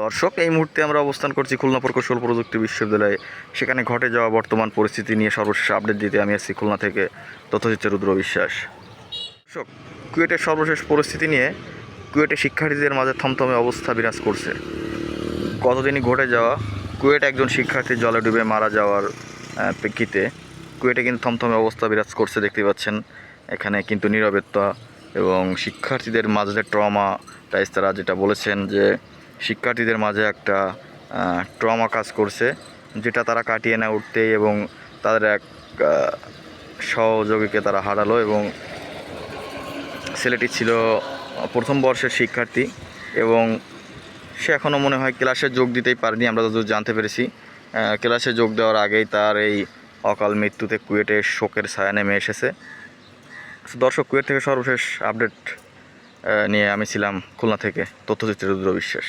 দর্শক, এই মুহূর্তে আমরা অবস্থান করছি খুলনা প্রকৌশল প্রযুক্তি বিশ্ববিদ্যালয়ে। সেখানে ঘটে যাওয়া বর্তমান পরিস্থিতি নিয়ে সর্বশেষ আপডেট দিতে আমি আসছি খুলনা থেকে তথ্যচিত্র রুদ্র বিশ্বাস। দর্শক, কুয়েটের সর্বশেষ পরিস্থিতি নিয়ে কুয়েটে শিক্ষার্থীদের মাঝে থমথমে অবস্থা বিরাজ করছে। গতদিনই ঘটে যাওয়া কুয়েটে একজন শিক্ষার্থী জলে ডুবে মারা যাওয়ার প্রেক্ষিতে কুয়েটে কিন্তু থমথমে অবস্থা বিরাজ করছে। দেখতে পাচ্ছেন এখানে কিন্তু নীরবতা এবং শিক্ষার্থীদের মাঝে যে ট্রমা টাইজ, তারা যেটা বলেছেন যে শিক্ষার্থীদের মাঝে একটা ট্রমা কাজ করছে, যেটা তারা কাটিয়ে না উঠতেই এবং তাদের এক সহযোগীকে তারা হারালো। এবং ছেলেটি ছিল প্রথম বর্ষের শিক্ষার্থী এবং সে এখনও মনে হয় ক্লাসে যোগ দিতেই পারেনি, আমরা যতদূর জানতে পেরেছি। ক্লাসে যোগ দেওয়ার আগেই তার এই অকাল মৃত্যুতে কুয়েটে শোকের ছায়া নেমে এসেছে। দর্শক, কুয়েট থেকে সর্বশেষ আপডেট নিয়ে আমি ছিলাম খুলনা থেকে তথ্যচিত্র রুদ্র বিশ্বাস।